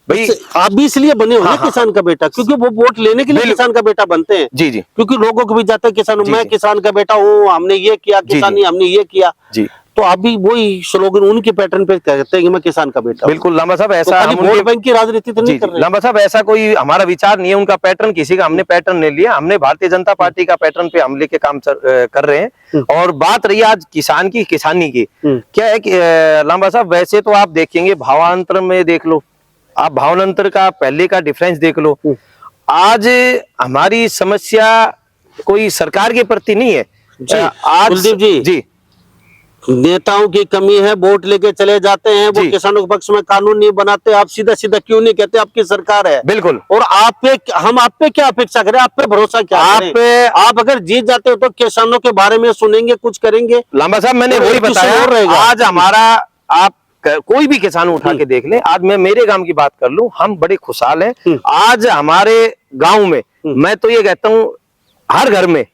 Speaker 2: भाई।
Speaker 1: आप भी इसलिए बने हो ना
Speaker 2: हाँ, हाँ,
Speaker 1: किसान का बेटा, क्योंकि वो वोट लेने के लिए
Speaker 2: बिल्कुल।
Speaker 1: किसान का बेटा बनते हैं।
Speaker 2: जी जी
Speaker 1: क्योंकि लोगों को भी जाता है किसान,
Speaker 2: जी,
Speaker 1: मैं
Speaker 2: जी।
Speaker 1: किसान का बेटा हूँ, हमने ये किया,
Speaker 2: जी,
Speaker 1: किसानी हमने ये किया।
Speaker 2: जी
Speaker 1: तो आप भी वही स्लोगन उनके पैटर्न पे कहते हैं कि मैं किसान का बेटा हूँ।
Speaker 2: बिल्कुल लामा साहब,
Speaker 1: तो
Speaker 2: ऐसा
Speaker 1: खाली
Speaker 2: हम
Speaker 1: वोट
Speaker 2: उनके
Speaker 1: बैंक की राजनीति तो
Speaker 2: जी
Speaker 1: नहीं कर
Speaker 2: जी
Speaker 1: रहे।
Speaker 2: लामा साहब, ऐसा कोई हमारा विचार नहीं है। उनका पैटर्न किसी का हमने पैटर्न नहीं लिया, हमने भारतीय जनता पार्टी का पैटर्न पे हम लेके काम कर रहे हैं। और बात रही आज किसान की, किसानी की, क्या है कि लामा साहब, वैसे तो आप देखेंगे भावांतर में देख लो, आप भावांतर का पहले का डिफरेंस देख लो। आज हमारी समस्या कोई सरकार के प्रति नहीं है।
Speaker 1: जी,
Speaker 2: आज
Speaker 1: कुलदीप जी।
Speaker 2: जी
Speaker 1: नेताओं की कमी है, वोट लेके चले जाते हैं, वो
Speaker 2: जी।
Speaker 1: किसानों के पक्ष में कानून नहीं बनाते। आप सीधा सीधा क्यों नहीं कहते आपकी सरकार है?
Speaker 2: बिल्कुल।
Speaker 1: और आप पे, हम आप पे क्या अपेक्षा करें, आप पे भरोसा क्या
Speaker 2: आप
Speaker 1: करें?
Speaker 2: पे-
Speaker 1: आप अगर जीत जाते हो तो किसानों के बारे में सुनेंगे, कुछ करेंगे।
Speaker 2: लांबा साहब, मैंने
Speaker 1: और
Speaker 2: वही
Speaker 1: एक किसान
Speaker 2: बताया।
Speaker 1: और रहेगा।
Speaker 2: आज हमारा आप कोई भी किसान उठा के देख लें, आज मैं मेरे गांव की बात कर लूं, हम बड़े खुशहाल हैं। आज हमारे गांव में मैं तो ये कहता हूं, हर घर में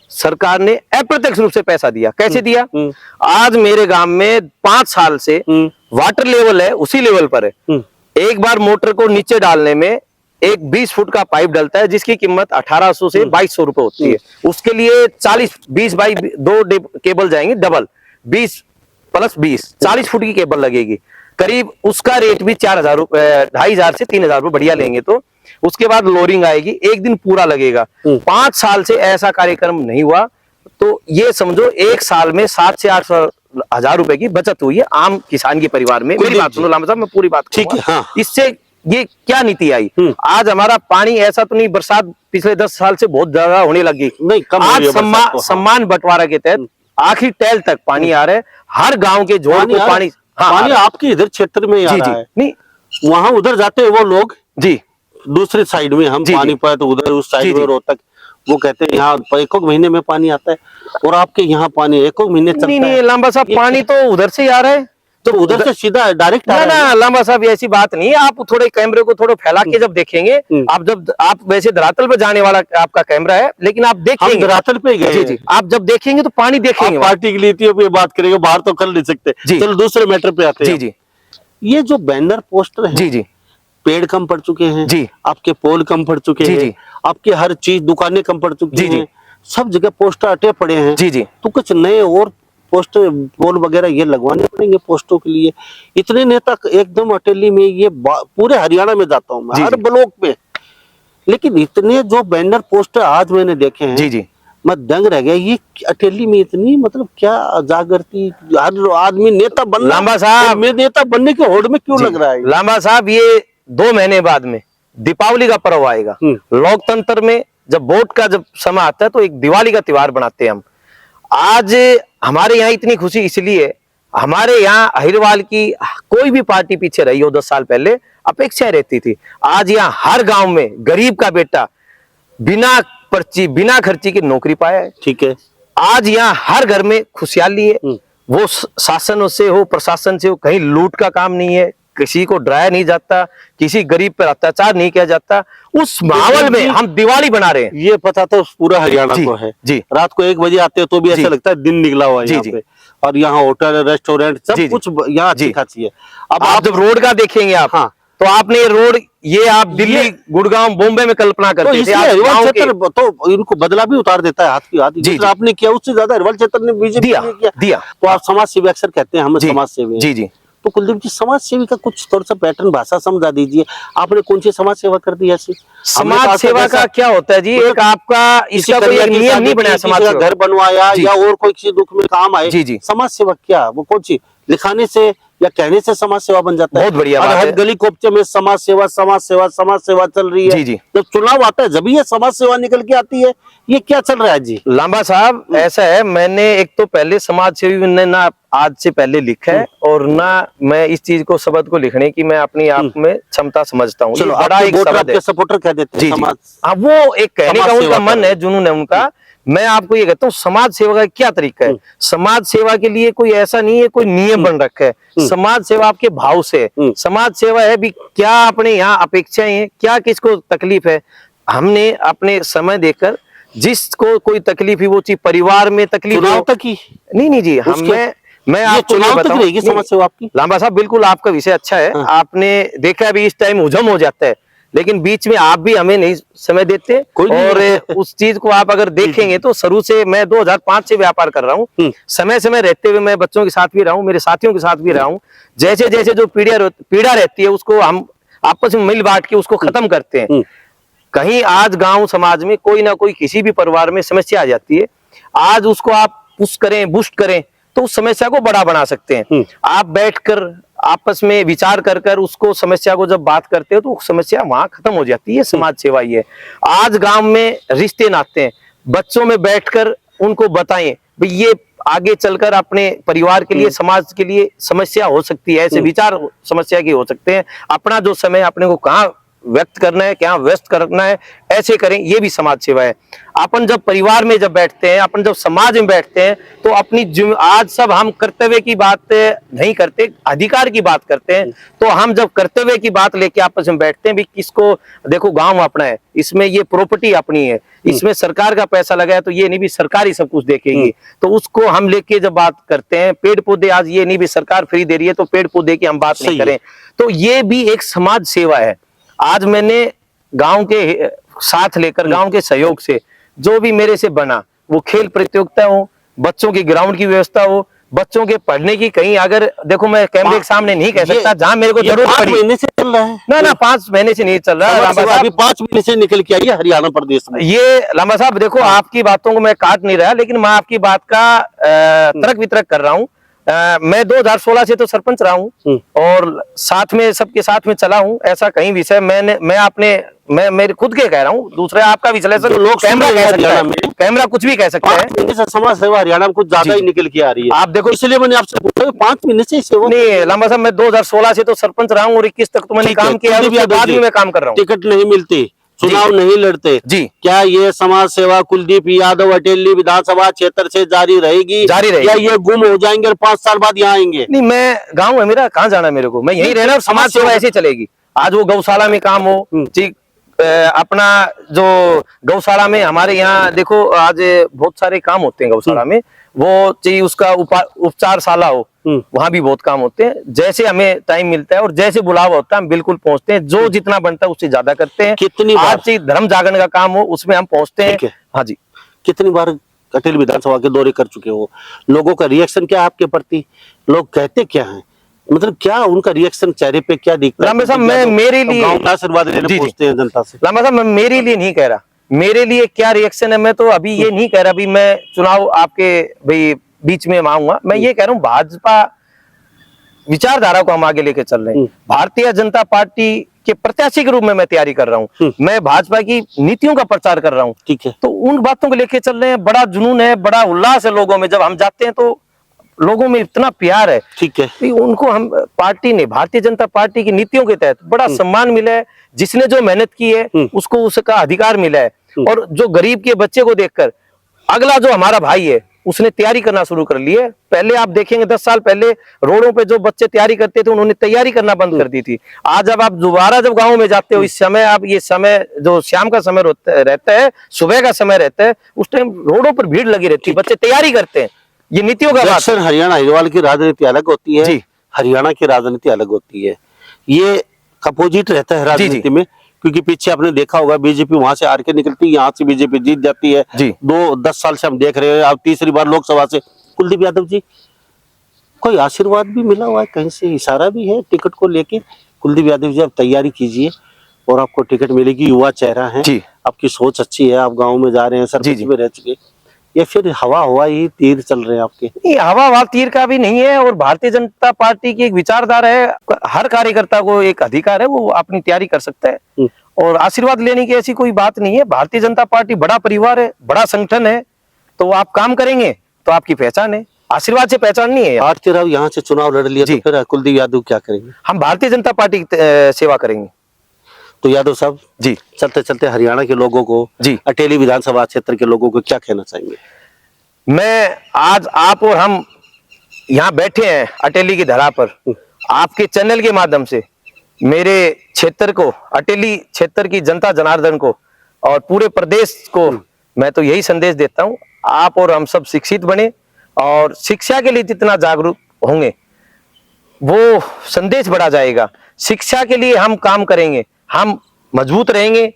Speaker 2: सरकार ने अप्रत्यक्ष रूप से पैसा दिया। कैसे दिया? आज मेरे गांव में 5 साल से वाटर लेवल है उसी लेवल पर है। एक बार मोटर को नीचे डालने में एक 20 फुट का पाइप डलता है, जिसकी कीमत 1800 से 2200 रुपए होती है। उसके लिए 20 बाई 2 केबल जाएंगे, डबल 20 प्लस 20 40 फुट की केबल लगेगी। करीब उसका रेट भी 4000 रुपए, 2500 से 3000 रुपए बढ़िया लेंगे तो। उसके बाद लोरिंग आएगी, एक दिन पूरा लगेगा। 5 साल से ऐसा कार्यक्रम नहीं हुआ, तो ये समझो एक साल में 7 से 8 हजार रुपए की बचत हुई है आम किसान के परिवार में। मेरी बात सुनो लामा साहब, मैं पूरी बात
Speaker 1: ठीक है। हाँ।
Speaker 2: इससे ये क्या नीति आई? आज हमारा पानी ऐसा तो नहीं, बरसात पिछले 10 साल से बहुत ज्यादा होने लगी,
Speaker 1: नहीं, कम हो
Speaker 2: आज
Speaker 1: रही है बरसात तो, हाँ।
Speaker 2: सम्मान बंटवारा के तहत आखिर टैल तक पानी आ रहा है। हर गांव के जोड़ को पानी, हाँ,
Speaker 1: पानी आपके इधर क्षेत्र में ही आ
Speaker 2: जी
Speaker 1: रहा
Speaker 2: जी
Speaker 1: है।
Speaker 2: नहीं
Speaker 1: वहां उधर जाते हैं वो लोग,
Speaker 2: जी
Speaker 1: दूसरी साइड में, हम
Speaker 2: जी,
Speaker 1: पानी पर तो उधर उस
Speaker 2: जी,
Speaker 1: साइड
Speaker 2: जी।
Speaker 1: में रोहतक, वो कहते हैं यहाँ एक महीने में पानी आता है, और आपके यहाँ पानी एक महीने चलता
Speaker 2: नहीं नहीं
Speaker 1: है।
Speaker 2: लांबा साहब, पानी तो उधर से ही आ रहा है।
Speaker 1: तो उधर से सीधा डायरेक्ट आ
Speaker 2: ना
Speaker 1: रहा है।
Speaker 2: ना लांबा साहब, ऐसी बात नहीं है। आप थोड़े कैमरे को थोड़ा फैला के जब देखेंगे, आप वैसे धरातल पर जाने वाला आपका कैमरा है, लेकिन आप
Speaker 1: हम
Speaker 2: देखेंगे
Speaker 1: धरातल पे गए।
Speaker 2: जी जी, आप जब देखेंगे तो पानी देखेंगे
Speaker 1: आप
Speaker 2: वहाँ।
Speaker 1: पार्टी की नीतियों पे बात करेंगे, बाहर तो कर नहीं सकते।
Speaker 2: जी।
Speaker 1: चलो दूसरे मैटर पे आते हैं।
Speaker 2: जी जी
Speaker 1: ये जो बैनर पोस्टर है,
Speaker 2: जी जी
Speaker 1: पेड़ कम पड़ चुके हैं
Speaker 2: जी।
Speaker 1: आपके, पोल कम पड़ चुके
Speaker 2: जी,
Speaker 1: हैं
Speaker 2: जी।
Speaker 1: आपके, हर चीज दुकानें कम पड़ चुकी
Speaker 2: जी, जी।
Speaker 1: हैं, सब जगह पोस्टर अटे पड़े हैं।
Speaker 2: जी जी
Speaker 1: तो कुछ नए और पोस्टर, पोल वगैरह ये लगवाने पड़ेंगे पोस्टों के लिए। इतने नेता एकदम अटेली में, ये पूरे हरियाणा में जाता हूँ मैं,
Speaker 2: जी,
Speaker 1: हर
Speaker 2: जी।
Speaker 1: ब्लॉक पे, लेकिन इतने जो बैनर पोस्टर आज मैंने देखे हैं,
Speaker 2: जी जी
Speaker 1: मैं दंग रह गया। ये अटेली में इतनी, मतलब क्या जागृति, हर आदमी नेता बनना,
Speaker 2: लांबा साहब।
Speaker 1: मैं नेता बनने के होड़ में क्यों
Speaker 2: जी।
Speaker 1: लग रहा है?
Speaker 2: लांबा साहब, ये 2 महीने बाद में दीपावली का पर्व आएगा। लोकतंत्र में जब वोट का जब समय आता है तो एक दिवाली का त्योहार बनाते हैं हम। आज हमारे यहाँ इतनी खुशी इसलिए है, हमारे यहाँ अहिरवाल की कोई भी पार्टी पीछे रही हो 10 साल पहले, अपेक्षाएं रहती थी। आज यहाँ हर गांव में गरीब का बेटा बिना पर्ची, बिना खर्ची की नौकरी पाया है।
Speaker 1: ठीक है।
Speaker 2: आज यहाँ हर घर में खुशहाली है। वो शासन से हो, प्रशासन से हो, कहीं लूट का काम नहीं है, किसी को डराया नहीं जाता, किसी गरीब पर अत्याचार नहीं किया जाता। उस माहौल में हम दिवाली बना रहे हैं।
Speaker 1: ये पता तो पूरा हरियाणा
Speaker 2: जी,
Speaker 1: को है।
Speaker 2: जी।
Speaker 1: रात को 1 बजे आते हो तो भी
Speaker 2: जी।
Speaker 1: ऐसा लगता है दिन निकला हुआ है
Speaker 2: जी,
Speaker 1: यहाँ
Speaker 2: जी।
Speaker 1: पे। और यहाँ होटल, रेस्टोरेंट, सब
Speaker 2: जी, जी।
Speaker 1: कुछ यहाँ अच्छी
Speaker 2: जी।
Speaker 1: खासी है।
Speaker 2: अब आप जब रोड का देखेंगे आप,
Speaker 1: हाँ।
Speaker 2: तो आपने ये रोड, ये आप दिल्ली,
Speaker 1: ये-
Speaker 2: गुड़गांव, बॉम्बे में कल्पना
Speaker 1: तो
Speaker 2: करते थे।
Speaker 1: इसलिए
Speaker 2: आज
Speaker 1: हरिवाल
Speaker 2: गाँव के-
Speaker 1: क्षेत्र तो इनको बदला भी उतार देता है हाथ की हाथ।
Speaker 2: जी,
Speaker 1: जितना
Speaker 2: जी।
Speaker 1: आपने किया उससे ज्यादा हरिवाल क्षेत्र ने बीजेपी
Speaker 2: दिया,
Speaker 1: ने किया।
Speaker 2: दिया।
Speaker 1: तो आप समाज सेवी अक्सर कहते हैं, हम
Speaker 2: जी,
Speaker 1: समाज सेवी हैं।
Speaker 2: जी जी
Speaker 1: तो कुलदीप जी, समाज सेवी का कुछ थोड़ा सा पैटर्न, भाषा समझा दीजिए। आपने कौन सी समाज सेवा कर दी ऐसी? हमने
Speaker 2: समाज
Speaker 1: कहा
Speaker 2: सेवा
Speaker 1: जैसा-
Speaker 2: का क्या होता है जी?
Speaker 1: मतलब
Speaker 2: एक आपका
Speaker 1: किसी
Speaker 2: इसका कोई
Speaker 1: कन्या
Speaker 2: एक
Speaker 1: की
Speaker 2: नियम
Speaker 1: शादी
Speaker 2: नहीं बनाया
Speaker 1: की,
Speaker 2: समाज
Speaker 1: किसी का
Speaker 2: सेवा।
Speaker 1: घर बनवाया,
Speaker 2: जी।
Speaker 1: या और कोई किसी दुख में काम आए।
Speaker 2: जी, जी।
Speaker 1: समाज सेवा क्या, वो कौन सी लिखाने से या कहने से समाज सेवा बन जाता है?
Speaker 2: बहुत बढ़िया
Speaker 1: और
Speaker 2: बात
Speaker 1: हर
Speaker 2: है।
Speaker 1: गली कोपचे में समाज सेवा, समाज सेवा, समाज सेवा चल रही है।
Speaker 2: जी, जी।
Speaker 1: जब चुनाव आता है जब ये समाज सेवा निकल के आती है। ये क्या चल रहा है जी?
Speaker 2: लांबा साहब, ऐसा है, मैंने एक तो पहले समाज सेवी ने ना आज से पहले लिखा है, और ना मैं इस चीज को, शब्द को लिखने की मैं अपनी आप में क्षमता समझता हूँ।
Speaker 1: चलो,
Speaker 2: बड़ा
Speaker 1: आपके
Speaker 2: एक
Speaker 1: वोटर
Speaker 2: शब्द है।
Speaker 1: आपके सपोर्टर कह देते
Speaker 2: जी
Speaker 1: हैं
Speaker 2: जी।
Speaker 1: समाज।
Speaker 2: हाँ, वो एक कहने
Speaker 1: समाज
Speaker 2: का
Speaker 1: सेवा
Speaker 2: उनका मन
Speaker 1: कर
Speaker 2: है, जुनून है उनका। मैं आपको ये कहता हूँ समाज सेवा का क्या तरीका है। समाज सेवा के लिए कोई ऐसा नहीं है, कोई नियम बन रखा है। समाज सेवा आपके भाव से है। समाज सेवा है भी क्या अपने यहाँ अपेक्षाएं हैं, क्या किसको तकलीफ है, हमने अपने समय देकर जिसको कोई तकलीफ है वो चीज परिवार में तकलीफ
Speaker 1: चुनाव तक ही
Speaker 2: नहीं जी, हम मैं आपको
Speaker 1: चुनाव तक
Speaker 2: बताऊं
Speaker 1: रहेगी समाज सेवा आपकी।
Speaker 2: लांबा साहब बिल्कुल आपका विषय अच्छा है। आपने देखा अभी इस टाइम हुजम हो जाता है, लेकिन बीच में आप भी हमें नहीं समय देते। और उस चीज को आप अगर देखेंगे तो शुरू से मैं 2005 से व्यापार कर रहा हूँ। समय समय रहते हुए मैं बच्चों के साथ भी रहा हूँ, मेरे साथियों के साथ भी रहा हूँ। जैसे जैसे जो पीड़ा रहती है उसको हम आपस में मिल बांट के उसको खत्म करते हैं। कहीं आज गांव समाज में कोई ना कोई किसी भी परिवार में समस्या आ जाती है, आज उसको आप पुश करें, बूस्ट करें तो उस समस्या को बड़ा बना सकते हैं। आप बैठकर आपस में विचार कर कर उसको समस्या को जब बात करते हो तो समस्या वहां खत्म हो जाती है। समाज सेवा ये आज गांव में रिश्ते नाते हैं, बच्चों में बैठकर उनको बताएं भाई ये आगे चलकर अपने परिवार के लिए समाज के लिए समस्या हो सकती है, ऐसे विचार समस्या के हो सकते हैं। अपना जो समय अपने को कहाँ व्यक्त करना है, क्या व्यस्त करना है, ऐसे करें, ये भी समाज सेवा है। अपन जब परिवार में जब बैठते हैं, अपन जब समाज में बैठते हैं तो अपनी आज सब हम कर्तव्य की बात नहीं करते, अधिकार की बात करते हैं। तो हम जब कर्तव्य की बात लेके आपस में बैठते हैं भी किसको देखो गांव अपना है, इसमें ये प्रॉपर्टी अपनी है, इसमें सरकार का पैसा लगा है, तो ये नहीं भी सरकार ही सब कुछ देखेगी। तो उसको हम लेके जब बात करते हैं, पेड़ पौधे आज ये नहीं भी सरकार फ्री दे रही है तो पेड़ पौधे की हम बात नहीं करें, तो ये भी एक समाज सेवा है। आज मैंने गांव के साथ लेकर गांव के सहयोग से जो भी मेरे से बना, वो खेल प्रतियोगिता हो, बच्चों की ग्राउंड की व्यवस्था हो, बच्चों के पढ़ने की, कहीं अगर देखो मैं कैमरे के सामने नहीं कह सकता, जहां मेरे को जरूरत पड़ी।
Speaker 1: 5 महीने से चल रहा है
Speaker 2: ना 5 महीने से नहीं चल रहा है
Speaker 1: अभी 5 महीने से निकल के आई है हरियाणा प्रदेश में।
Speaker 2: ये लांबा साहब देखो आपकी बातों को मैं काट नहीं रहा, लेकिन मैं आपकी बात का तर्क वितर्क कर रहा हूँ। मैं 2016 से तो सरपंच रहा हूँ और साथ में सबके साथ में चला हूँ। ऐसा कहीं विषय मैं मेरे खुद के कह रहा हूँ, दूसरे आपका विश्लेषण लोग कैमरा कह सकता है, कैमरा कुछ भी कह सकता है।
Speaker 1: समाज सेवा हरियाणा में कुछ ज्यादा ही निकल के आ रही है।
Speaker 2: आप देखो
Speaker 1: इसलिए मैंने आपसे पूछा 5 महीने से सेवा
Speaker 2: नहीं लांबा साहब, मैं 2016 से तो सरपंच रहा हूँ और 21 तक तो मैंने काम किया, उसके बाद भी मैं काम कर रहा हूँ।
Speaker 1: टिकट नहीं मिलती, चुनाव नहीं लड़ते
Speaker 2: जी,
Speaker 1: क्या ये समाज सेवा कुलदीप यादव अटेली विधानसभा क्षेत्र से जारी रहेगी या ये गुम हो जाएंगे और 5 साल बाद यहाँ आएंगे?
Speaker 2: नहीं, मैं गाँव है मेरा, कहाँ जाना है मेरे को, मैं यही रहना और समाज सेवा ऐसे चलेगी। आज वो गौशाला में काम हो, ठीक अपना जो गौशाला में हमारे यहाँ देखो आज बहुत सारे काम होते हैं गौशाला में, वो चाहिए उसका उपचारशाला हो, वहां भी बहुत काम होते हैं। जैसे हमें टाइम मिलता है और जैसे बुलावा होता है हम बिल्कुल पहुंचते हैं, जो जितना बनता है उससे ज्यादा करते हैं।
Speaker 1: कितनी बार
Speaker 2: आज धर्म जागरण का काम हो उसमें हम पहुंचते हैं। हाँ जी,
Speaker 1: कितनी बार अटेली विधानसभा के दौरे कर चुके हो? लोगों का रिएक्शन क्या है आपके प्रति? लोग कहते क्या है, मतलब क्या उनका रिएक्शन चेहरे पे क्या दिखता है?
Speaker 2: लांबा साहब मैं मेरे लिए
Speaker 1: आशीर्वाद लेने पहुंचते हैं जनता से।
Speaker 2: लांबा साहब मैं मेरे लिए नहीं कह रहा, मेरे लिए क्या रिएक्शन है मैं तो अभी ये नहीं कह रहा भी मैं चुनाव आपके भाई बीच में आऊंगा। मैं ये कह रहा हूँ भाजपा विचारधारा को हम आगे लेके चल रहे हैं। भारतीय जनता पार्टी के प्रत्याशी के रूप में मैं तैयारी कर रहा हूँ, मैं भाजपा की नीतियों का प्रचार कर रहा हूँ। ठीक है, तो उन बातों को लेके चल रहे हैं। बड़ा जुनून है, बड़ा उल्लास है लोगों में, जब हम जाते हैं तो लोगों में इतना प्यार है। ठीक है, उनको हम पार्टी ने भारतीय जनता पार्टी की नीतियों के तहत बड़ा सम्मान मिला है। जिसने जो मेहनत की है उसको उसका अधिकार मिला है। और जो गरीब के बच्चे को देखकर अगला जो हमारा भाई है उसने तैयारी करना शुरू कर ली है। पहले आप देखेंगे 10 साल पहले रोडों पे जो बच्चे तैयारी करते थे उन्होंने तैयारी करना बंद कर दी थी। आज जब आप दोबारा जब गाँव में जाते हो, इस समय आप ये समय जो शाम का समय रहता है, सुबह का समय रहता है, उस टाइम रोडों पर भीड़ लगी रहती है, बच्चे तैयारी करते हैं। ये नीतियों का बात है।
Speaker 1: हरियाणा अग्रवाल की राजनीति अलग होती है जी, हरियाणा की राजनीति अलग होती है। ये अपोजिट रहता है राजनीति में, क्योंकि पीछे आपने देखा होगा बीजेपी वहां से हार के निकलती है, यहाँ से बीजेपी जीत जाती है। 10 साल से हम देख रहे हैं, अब तीसरी बार लोकसभा से कुलदीप यादव जी कोई आशीर्वाद भी मिला हुआ है, कहीं से इशारा भी है टिकट को लेके? कुलदीप यादव जी आप तैयारी कीजिए और आपको टिकट मिलेगी। युवा चेहरा है, आपकी सोच अच्छी है, आप गाँव में जा रहे हैं, सरपंच में रह चुके, या फिर हवा ही तीर चल रहे हैं आपके?
Speaker 2: नहीं, हवा तीर का भी नहीं है। और भारतीय जनता पार्टी की एक विचारधारा है, हर कार्यकर्ता को एक अधिकार है, वो अपनी तैयारी कर सकता है और आशीर्वाद लेने की ऐसी कोई बात नहीं है। भारतीय जनता पार्टी बड़ा परिवार है, बड़ा संगठन है, तो आप काम करेंगे तो आपकी पहचान है, आशीर्वाद से पहचान नहीं है।
Speaker 1: आरती राव यहाँ से चुनाव लड़ लिया तो फिर कुलदीप यादव क्या करेंगे?
Speaker 2: हम भारतीय जनता पार्टी की सेवा करेंगे।
Speaker 1: तो यादव साहब
Speaker 2: जी
Speaker 1: चलते चलते हरियाणा के लोगों को,
Speaker 2: जी।
Speaker 1: अटेली विधानसभा क्षेत्र के लोगों को क्या कहना चाहेंगे?
Speaker 2: मैं आज आप और हम यहाँ बैठे हैं अटेली की धरा पर, आपके चैनल के माध्यम से मेरे क्षेत्र को, अटेली क्षेत्र की जनता जनार्दन को और पूरे प्रदेश को मैं तो यही संदेश देता हूँ, आप और हम सब शिक्षित बने और शिक्षा के लिए जितना जागरूक होंगे वो संदेश बढ़ा जाएगा। शिक्षा के लिए हम काम करेंगे, हम मजबूत रहेंगे।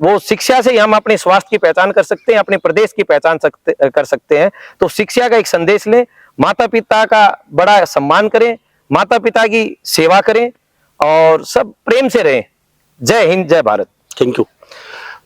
Speaker 2: वो शिक्षा से ही हम अपने स्वास्थ्य की पहचान कर सकते हैं, अपने प्रदेश की पहचान कर सकते हैं। तो शिक्षा का एक संदेश लें, माता पिता का बड़ा सम्मान करें, माता पिता की सेवा करें और सब प्रेम से रहें। जय हिंद, जय भारत।
Speaker 1: Thank you.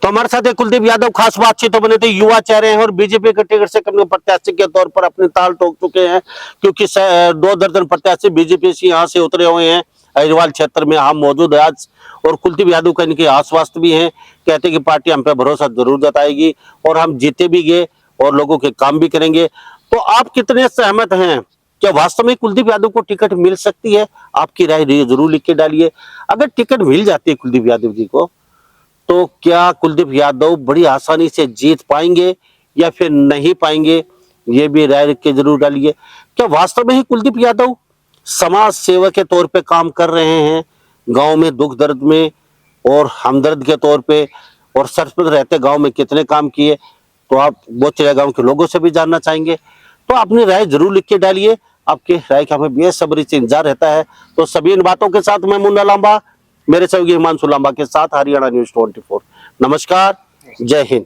Speaker 1: तो हमारे साथ एक कुलदीप यादव खास बातचीत बने थे, युवा चेहरे हैं और बीजेपी के टिकट से कम प्रत्याशी के तौर पर अपनी ताल ठोक चुके हैं, क्योंकि 2 दर्जन प्रत्याशी बीजेपी से यहाँ से उतरे हुए हैं। अहिरवाल क्षेत्र में हम मौजूद है आज, और कुलदीप यादव का इनके आश्वस्त भी हैं, कहते हैं कि पार्टी हम पे भरोसा जरूर जताएगी और हम जीते भी गए और लोगों के काम भी करेंगे। तो आप कितने सहमत हैं, क्या वास्तव में कुलदीप यादव को टिकट मिल सकती है? आपकी राय जरूर लिख के डालिए। अगर टिकट मिल जाती है कुलदीप यादव जी को, तो क्या कुलदीप यादव बड़ी आसानी से जीत पाएंगे या फिर नहीं पाएंगे, ये भी राय लिख के जरूर डालिए। क्या वास्तव में ही कुलदीप यादव समाज सेवक के तौर पे काम कर रहे हैं, गांव में दुख दर्द में और हमदर्द के तौर पे, और सरपंच रहते गांव में कितने काम किए, तो आप बोचड़िया गांव के लोगों से भी जानना चाहेंगे। तो अपनी राय जरूर लिख के डालिए, आपके राय का हमें बेसब्री से इंतजार रहता है। तो सभी इन बातों के साथ मैं मुन्ना लांबा, मेरे सहयोगी हिमांशु लांबा के साथ हरियाणा न्यूज़ 24। नमस्कार, जय हिंद।